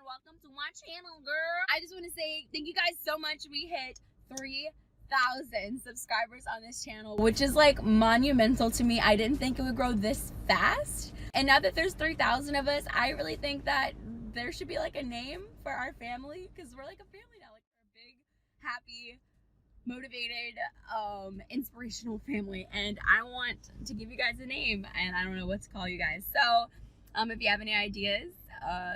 welcome to my channel, girl. I just want to say thank you guys so much. We hit 3,000 subscribers on this channel, which is like monumental to me. I didn't think it would grow this fast. And now that there's 3,000 of us, I really think that there should be like a name for our family, because we're like a family now. Like, we're a big, happy, motivated, inspirational family, and I want to give you guys a name, and I don't know what to call you guys. So if you have any ideas,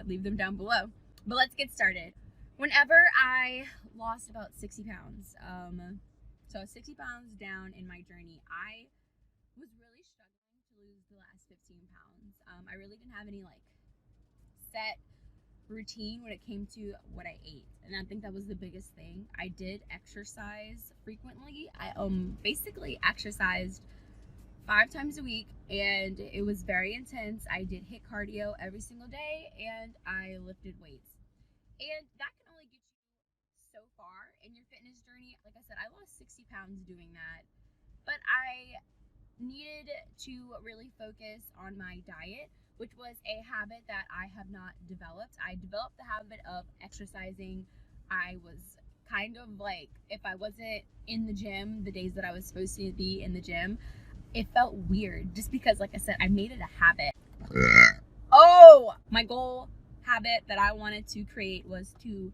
leave them down below. But let's get started. Whenever I lost about 60 pounds, so 60 pounds down in my journey, I was really struggling to lose the last 15 pounds. I really didn't have any like set routine when it came to what I ate, and I think that was the biggest thing. I did exercise frequently. I basically exercised 5 times a week, and it was very intense. I did HIIT cardio every single day, and I lifted weights, and that can only get you so far in your fitness journey. Like I said, I lost 60 pounds doing that, but I needed to really focus on my diet, which was a habit that I have not developed. I developed the habit of exercising. I was kind of like, if I wasn't in the gym the days that I was supposed to be in the gym, it felt weird, just because, like I said, I made it a habit. Oh, my goal habit that I wanted to create was to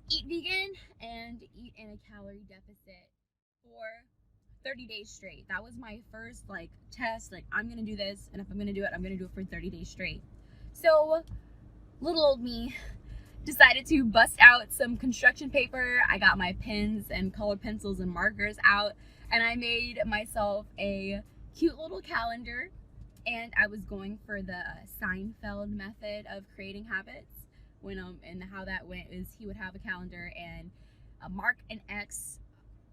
eat vegan and eat in a calorie deficit for 30 days straight. That was my first like test. Like, I'm gonna do this, and if I'm gonna do it, I'm gonna do it for 30 days straight. So little old me decided to bust out some construction paper. I got my pens and colored pencils and markers out, and I made myself a cute little calendar, and I was going for the Seinfeld method of creating habits. When and how that went is he would have a calendar and mark an X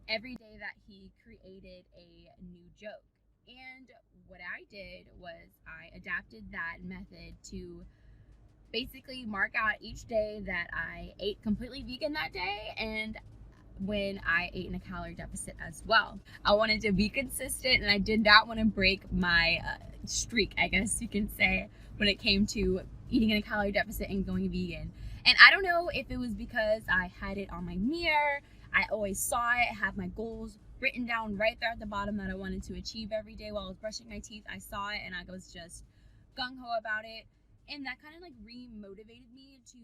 every day that he created a new joke. And what I did was I adapted that method to basically mark out each day that I ate completely vegan that day, and when I ate in a calorie deficit as well. I wanted to be consistent, and I did not want to break my streak, I guess you can say, when it came to eating in a calorie deficit and going vegan. And I don't know if it was because I had it on my mirror. I always saw it, have my goals written down right there at the bottom that I wanted to achieve every day while I was brushing my teeth. I saw it, and I was just gung-ho about it. And that kind of like re-motivated me to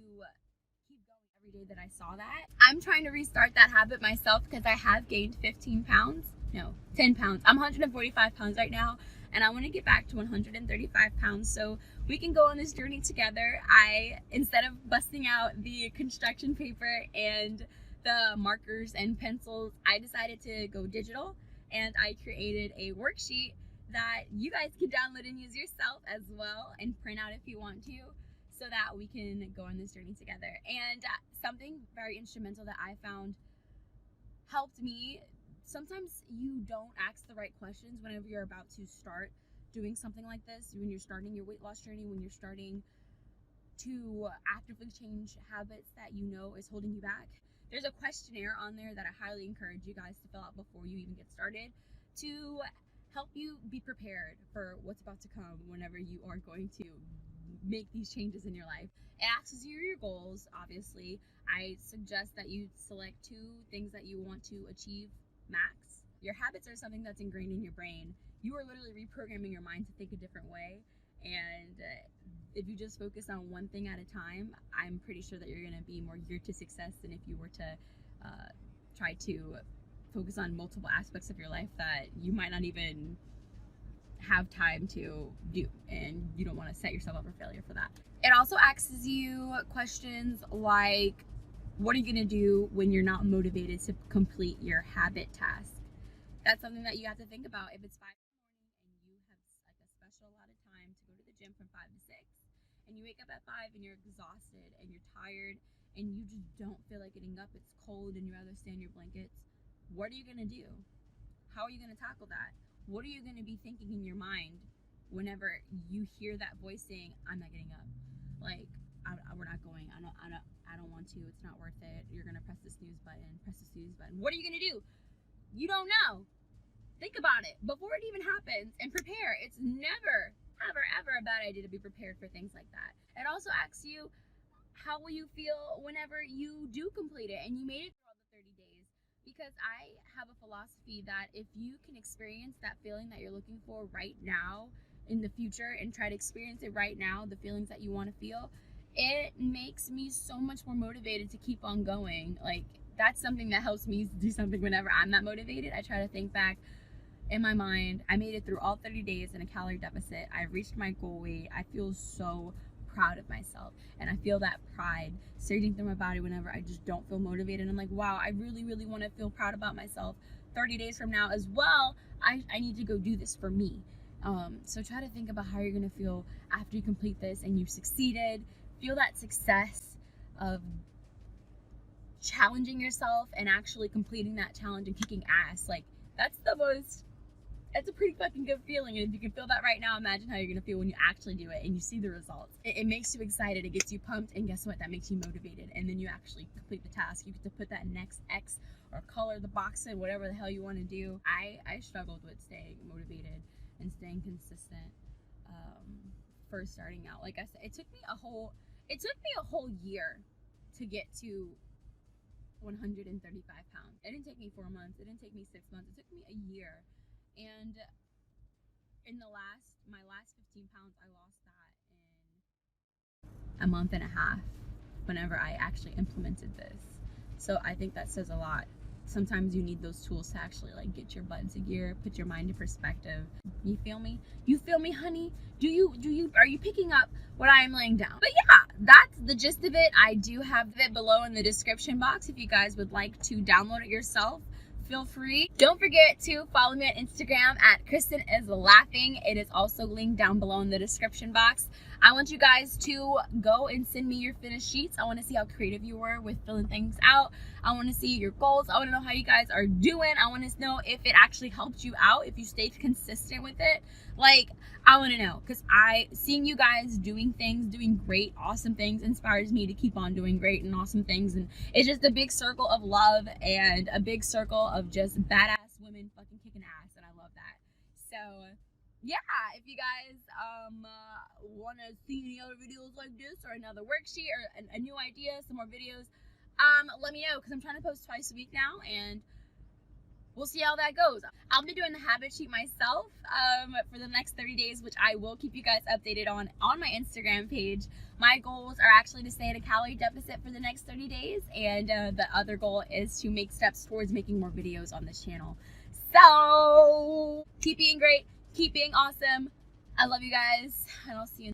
keep going every day that I saw that. I'm trying to restart that habit myself, because I have gained 15 pounds. No, 10 pounds. I'm 145 pounds right now, and I want to get back to 135 pounds so we can go on this journey together. Instead of busting out the construction paper and the markers and pencils, I decided to go digital, and I created a worksheet that you guys can download and use yourself as well, and print out if you want to, so that we can go on this journey together. And something very instrumental that I found helped me, sometimes you don't ask the right questions whenever you're about to start doing something like this, when you're starting your weight loss journey, when you're starting to actively change habits that you know is holding you back. There's a questionnaire on there that I highly encourage you guys to fill out before you even get started, to help you be prepared for what's about to come whenever you are going to make these changes in your life. It asks you your goals, obviously. I suggest that you select 2 things that you want to achieve max. Your habits are something that's ingrained in your brain. You are literally reprogramming your mind to think a different way, and if you just focus on one thing at a time, I'm pretty sure that you're going to be more geared to success than if you were to try to focus on multiple aspects of your life that you might not even have time to do, and you don't want to set yourself up for failure for that. It also asks you questions like, what are you going to do when you're not motivated to complete your habit task? That's something that you have to think about. If it's 5 in the morning and you have like a special allotted time to go to the gym from 5 to 6, and you wake up at 5 and you're exhausted and you're tired and you just don't feel like getting up, it's cold and you rather stay in your blankets, what are you going to do? How are you going to tackle that? What are you going to be thinking in your mind whenever you hear that voice saying, I'm not getting up? Like, we're not going. I don't want to. It's not worth it. You're going to press the snooze button. Press the snooze button. What are you going to do? You don't know. Think about it before it even happens and prepare. It's never, ever, ever a bad idea to be prepared for things like that. It also asks you, how will you feel whenever you do complete it and you made it through all the 30 days? Because I have a philosophy that if you can experience that feeling that you're looking for right now in the future and try to experience it right now, the feelings that you want to feel, it makes me so much more motivated to keep on going. Like, that's something that helps me do something whenever I'm not motivated. I try to think back in my mind. I made it through all 30 days in a calorie deficit. I reached my goal weight. I feel so proud of myself, and I feel that pride surging through my body whenever I just don't feel motivated. I'm like, wow, I really, really want to feel proud about myself 30 days from now as well. I need to go do this for me. So try to think about how you're going to feel after you complete this and you've succeeded. Feel that success of challenging yourself and actually completing that challenge and kicking ass. Like, that's a pretty fucking good feeling. And if you can feel that right now, imagine how you're gonna feel when you actually do it and you see the results. It makes you excited, it gets you pumped, and guess what? That makes you motivated. And then you actually complete the task. You get to put that next X or color the box in, whatever the hell you want to do. I struggled with staying motivated and staying consistent first starting out. Like I said, it took me a whole year to get to 135 pounds. It didn't take me 4 months. It didn't take me 6 months. It took me a year. And in my last 15 pounds, I lost that in a month and a half whenever I actually implemented this. So I think that says a lot. Sometimes you need those tools to actually like get your butt into gear, put your mind in perspective. You feel me? You feel me, honey? Are you picking up what I am laying down? But yeah, that's the gist of it. I do have it below in the description box if you guys would like to download it yourself. Feel free. Don't forget to follow me on Instagram at Kristen is Laughing. It is also linked down below in the description box. I want you guys to go and send me your finished sheets. I want to see how creative you were with filling things out. I want to see your goals. I want to know how you guys are doing. I want to know if it actually helped you out, if you stayed consistent with it. Like, I want to know, because seeing you guys doing things, doing great, awesome things inspires me to keep on doing great and awesome things. And it's just a big circle of love and a big circle of just badass women fucking kicking ass, and I love that. So yeah, if you guys want to see any other videos like this or another worksheet or a new idea, some more videos, let me know, because I'm trying to post twice a week now, and we'll see how that goes. I'll be doing the habit sheet myself for the next 30 days, which I will keep you guys updated on my Instagram page. My goals are actually to stay at a calorie deficit for the next 30 days, and the other goal is to make steps towards making more videos on this channel. So keep being great, keep being awesome. I love you guys, and I'll see you